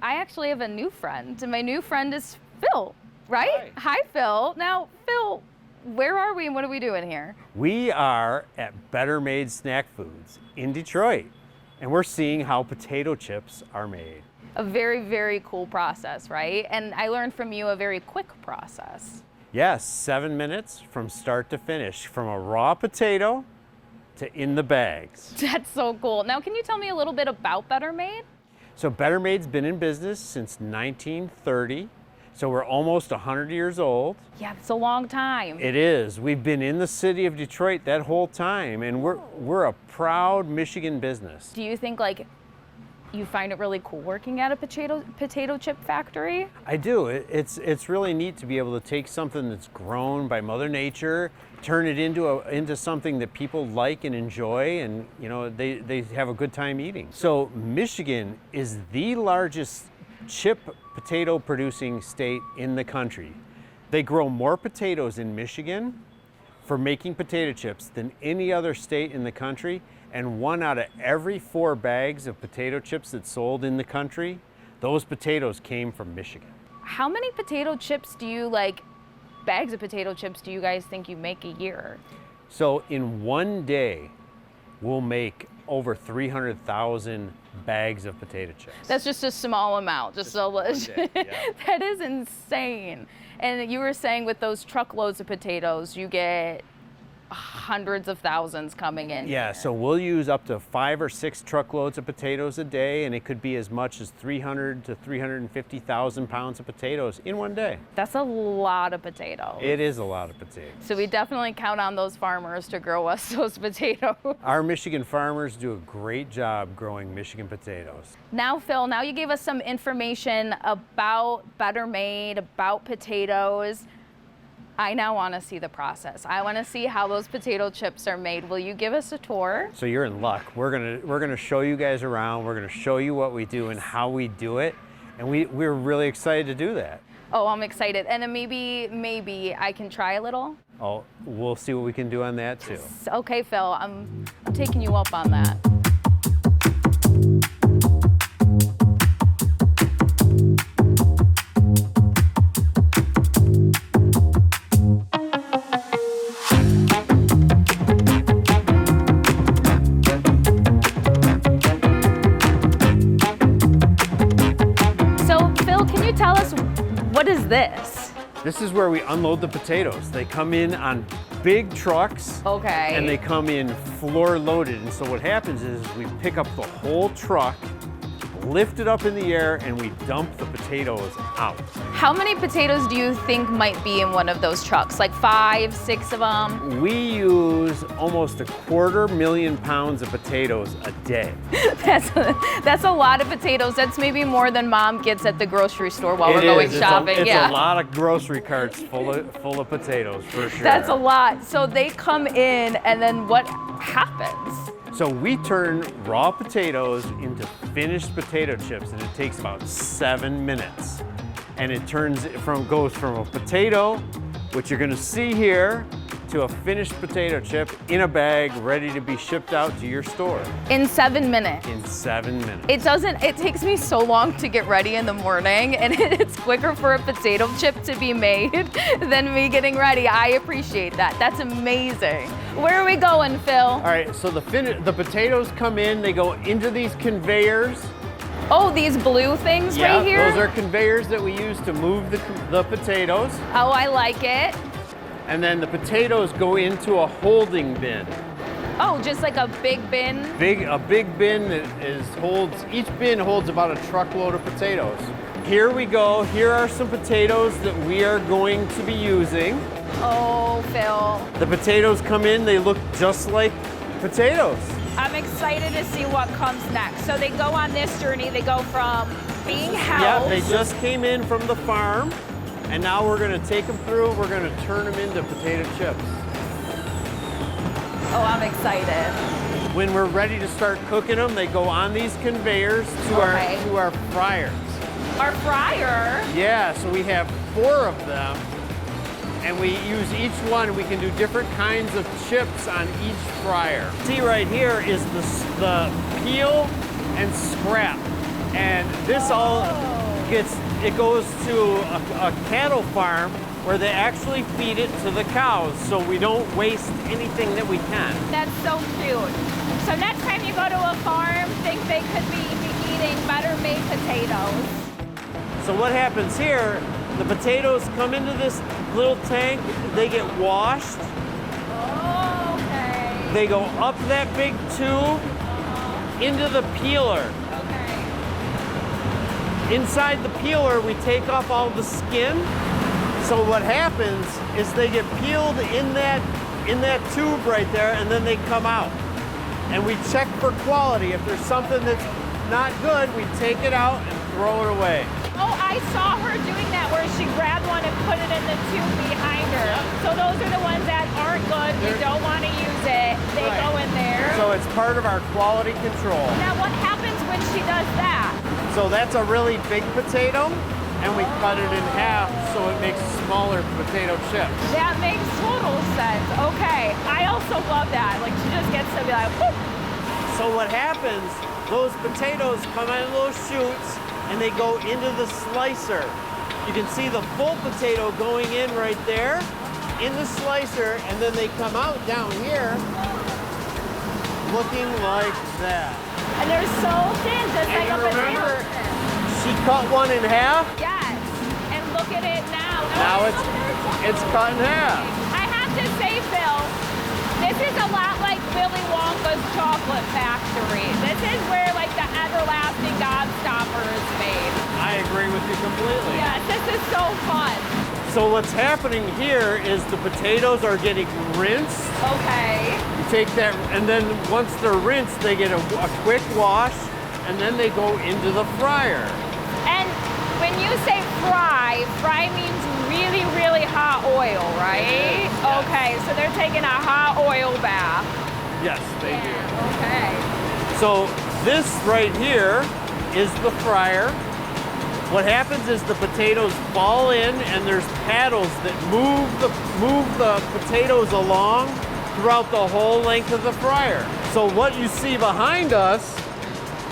I actually have a new friend, and my new friend is Phil, right? Hi, Phil. Now, Phil, where are we and what are we doing here? We are at Better Made Snack Foods in Detroit, and we're seeing how potato chips are made. A very, very cool process, right? And I learned from you a very quick process. Yes, 7 minutes from start to finish, from a raw potato to in the bags. That's so cool. Now, can you tell me a little bit about Better Made? So Better Made's been in business since 1930. So we're almost 100 years old. Yeah, it's a long time. It is. We've been in the city of Detroit that whole time, and we're a proud Michigan business. Do you think like you find it really cool working at a potato chip factory? I do. It's really neat to be able to take something that's grown by Mother Nature, turn it into something that people like and enjoy, and you know they have a good time eating. So Michigan is the largest chip potato producing state in the country. They grow more potatoes in Michigan for making potato chips than any other state in the country, and 1 out of every 4 bags of potato chips that's sold in the country, those potatoes came from Michigan. How many potato chips bags of potato chips do you guys think you make a year? So in one day, we'll make over 300,000 bags of potato chips. That's just a small amount, just so yeah. That is insane. And you were saying with those truckloads of potatoes, you get hundreds of thousands coming in. Yeah, so we'll use up to 5 or 6 truckloads of potatoes a day, and it could be as much as 300 to 350,000 pounds of potatoes in one day. That's a lot of potatoes. It is a lot of potatoes. So we definitely count on those farmers to grow us those potatoes. Our Michigan farmers do a great job growing Michigan potatoes. Now, Phil, now you gave us some information about Better Made, about potatoes. I now want to see the process. I want to see how those potato chips are made. Will you give us a tour? So you're in luck. We're gonna show you guys around. We're gonna show you what we do and how we do it, and we're really excited to do that. Oh, I'm excited. And then maybe I can try a little. Oh, we'll see what we can do on that too. Okay, Phil, I'm taking you up on that. What is this? This is where we unload the potatoes. They come in on big trucks. Okay. And they come in floor loaded. And so what happens is we pick up the whole truck, lift it up in the air, and we dump the potatoes out. How many potatoes do you think might be in one of those trucks? Like 5, 6 of them? We use almost 250,000 pounds of potatoes a day. That's a lot of potatoes. That's maybe more than Mom gets at the grocery store while we're going shopping. It's a lot of grocery carts full of potatoes for sure. That's a lot. So they come in, and then what happens? So we turn raw potatoes into finished potato chips, and it takes about 7 minutes. And it goes from a potato, which you're gonna see here, to a finished potato chip in a bag ready to be shipped out to your store. In 7 minutes? In 7 minutes. It takes me so long to get ready in the morning, and it's quicker for a potato chip to be made than me getting ready. I appreciate that. That's amazing. Where are we going, Phil? All right, so the potatoes come in, they go into these conveyors. Oh, these blue things right here? Yeah, those are conveyors that we use to move the potatoes. Oh, I like it. And then the potatoes go into a holding bin. Oh, just like a big bin? A big bin that each bin holds about a truckload of potatoes. Here we go. Here are some potatoes that we are going to be using. Oh, Phil. The potatoes come in, they look just like potatoes. I'm excited to see what comes next. So they go on this journey, they go from being housed. Yeah, they just came in from the farm, and now we're gonna take them through, we're gonna turn them into potato chips. Oh, I'm excited. When we're ready to start cooking them, they go on these conveyors to our fryers. Our fryer? Yeah, so we have 4 of them, and we use each one. We can do different kinds of chips on each fryer. See right here is the peel and scrap And this all goes to a cattle farm where they actually feed it to the cows, so we don't waste anything that we can. That's so cute. So next time you go to a farm, think they could be eating better made potatoes. So what happens here, the potatoes come into this little tank, they get washed. Oh, okay. They go up that big tube into the peeler. Okay. Inside the peeler, we take off all the skin. So what happens is they get peeled in that tube right there, and then they come out. And we check for quality. If there's something that's not good, we take it out and throw it away. Oh, I saw her doing that where she grabbed one and put it in the tube behind her. So those are the ones that aren't good. You don't want to use it. They go in there. So it's part of our quality control. Now what happens when she does that? So that's a really big potato, and we cut it in half so it makes smaller potato chips. That makes total sense. Okay. I also love that. Like she just gets to be like, whoop. So what happens, those potatoes come out of those chutes and they go into the slicer. You can see the full potato going in right there in the slicer, and then they come out down here looking like that. And they're so thin, just like a potato. She cut one in half. Yes. And look at it now. Now it's cut in half. I have to say, Phil, this is a lot like Willy Wonka's chocolate factory. This is where like the everlasting gobstopper is made. I agree with you completely. Yes, this is so fun. So what's happening here is the potatoes are getting rinsed. Okay. You take that, and then once they're rinsed, they get a quick wash, and then they go into the fryer. And when you say fry means really, really hot oil, right? Yes. Okay, so they're taking a hot oil bath. Yes, they do. Okay. So this right here is the fryer. What happens is the potatoes fall in, and there's paddles that move the potatoes along throughout the whole length of the fryer. So what you see behind us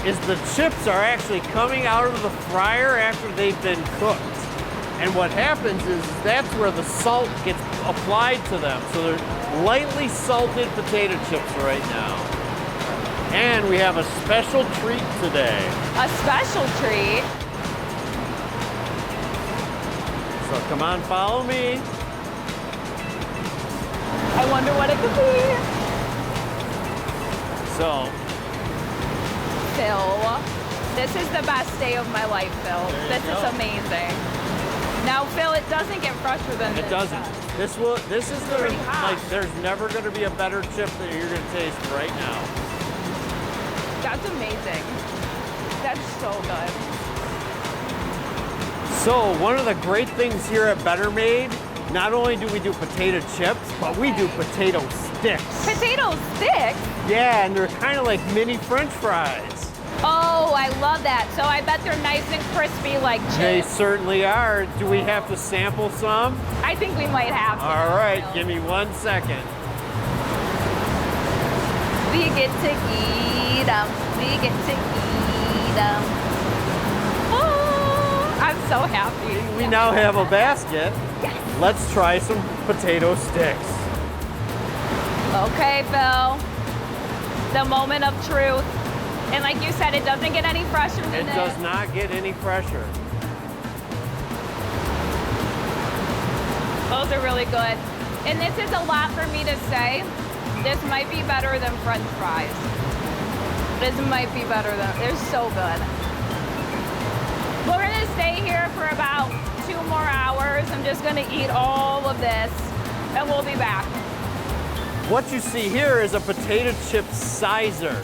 is the chips are actually coming out of the fryer after they've been cooked. And what happens is that's where the salt gets applied to them. So they're lightly salted potato chips right now. And we have a special treat today. A special treat. So come on, follow me. I wonder what it could be. So, Phil, this is the best day of my life, Phil. This is amazing. Now, Phil, it doesn't get fresher than this. it doesn't. This is the, pretty hot. like, there's never gonna be a better chip that you're gonna taste right now. That's amazing. That's so good. So one of the great things here at Better Made, not only do we do potato chips, but we do potato sticks. Potato sticks? Yeah, and they're kind of like mini French fries. Oh, I love that. So I bet they're nice and crispy like chips. They certainly are. Do we have to sample some? I think we might have to. All right, give me 1 second. We get to eat 'em. We get to eat 'em. Oh, I'm so happy. We now have a basket. Yes. Let's try some potato sticks. Okay, Phil. The moment of truth. And like you said, it doesn't get any fresher than It this. does not get any fresher. Those are really good. And this is a lot for me to say. This might be better than French fries. This might be better than, they're so good. We're gonna stay here for about 2 more hours. I'm just gonna eat all of this and we'll be back. What you see here is a potato chip sizer.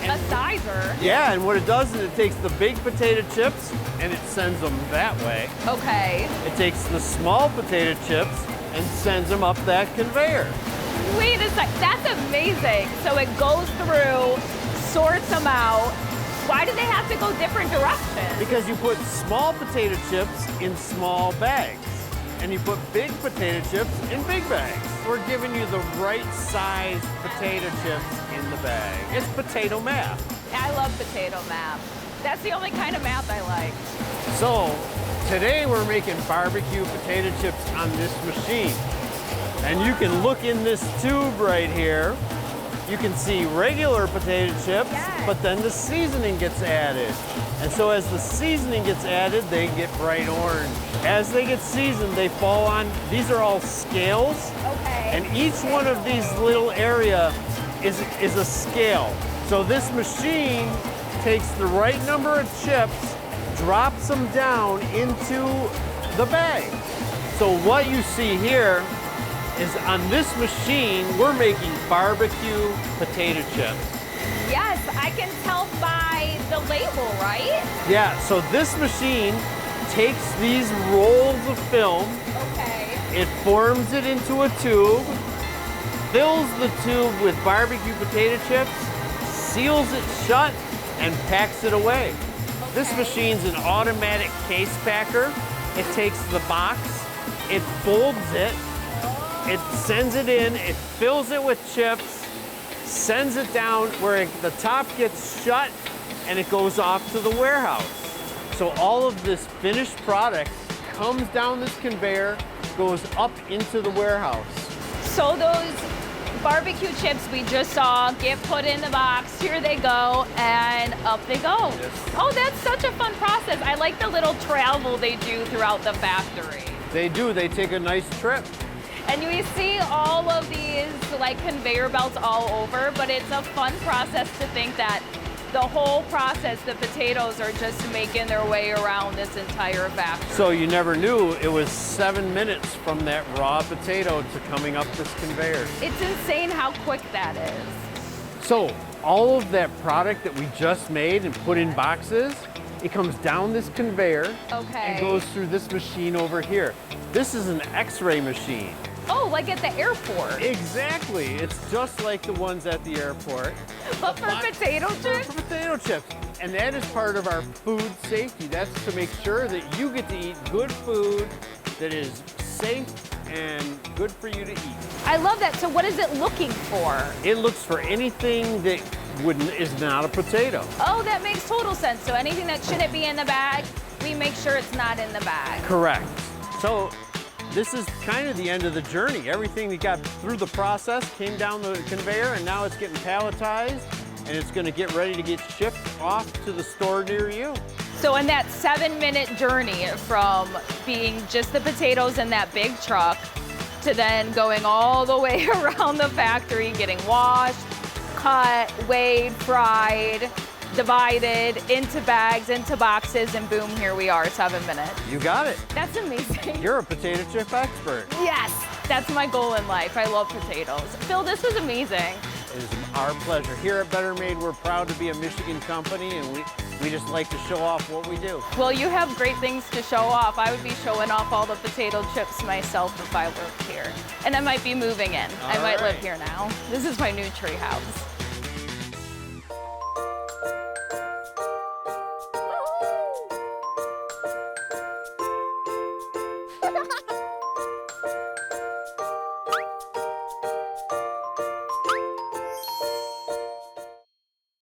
A sizer? Yeah, and what it does is it takes the big potato chips and it sends them that way. Okay. It takes the small potato chips and sends them up that conveyor. Wait a sec, that's amazing. So it goes through, sorts them out. Why do they have to go different directions? Because you put small potato chips in small bags, and you put big potato chips in big bags. We're giving you the right size potato chips in the bag. It's potato math. I love potato math. That's the only kind of math I like. So today we're making barbecue potato chips on this machine. And you can look in this tube right here. You can see regular potato chips, Yes. but then the seasoning gets added. And so as the seasoning gets added, they get bright orange. As they get seasoned, they fall on, these are all scales. Okay. And each one of these little area is a scale. So this machine takes the right number of chips, drops them down into the bag. So what you see here is on this machine, we're making barbecue potato chips. Yes, I can tell by the label, right? Yeah, so this machine takes these rolls of film, Okay. it forms it into a tube, fills the tube with barbecue potato chips, seals it shut, and packs it away. This Okay. machine's an automatic case packer. It takes the box, it folds it, it sends it in, it fills it with chips, sends it down where the top gets shut, and it goes off to the warehouse. So all of this finished product comes down this conveyor, goes up into the warehouse. So those barbecue chips we just saw get put in the box, here they go, and up they go. Yes. Oh, that's such a fun process. I like the little travel they do throughout the factory. They do, they take a nice trip. And we see all of these like conveyor belts all over, but it's a fun process to think that the whole process, the potatoes are just making their way around this entire factory. So you never knew it was 7 minutes from that raw potato to coming up this conveyor. It's insane how quick that is. So all of that product that we just made and put in boxes, it comes down this conveyor Okay. and goes through this machine over here. This is an X-ray machine. Oh, like at the airport. Exactly. It's just like the ones at the airport. But for potato chips? For potato chips. And that is part of our food safety. That's to make sure that you get to eat good food that is safe and good for you to eat. I love that. So what is it looking for? It looks for anything that is not a potato. Oh, that makes total sense. So anything that shouldn't be in the bag, we make sure it's not in the bag. Correct. So this is kind of the end of the journey. Everything that got through the process came down the conveyor, and now it's getting palletized, and it's going to get ready to get shipped off to the store near you. So in that 7-minute journey from being just the potatoes in that big truck to then going all the way around the factory, getting washed, cut, weighed, fried, divided into bags, into boxes, and boom, here we are, 7 minutes. You got it. That's amazing. You're a potato chip expert. Yes, that's my goal in life. I love potatoes. Phil, this was amazing. It is our pleasure. Here at Better Made, we're proud to be a Michigan company, and we just like to show off what we do. Well, you have great things to show off. I would be showing off all the potato chips myself if I lived here. And I might be moving in. I might live right. here now. This is my new tree house.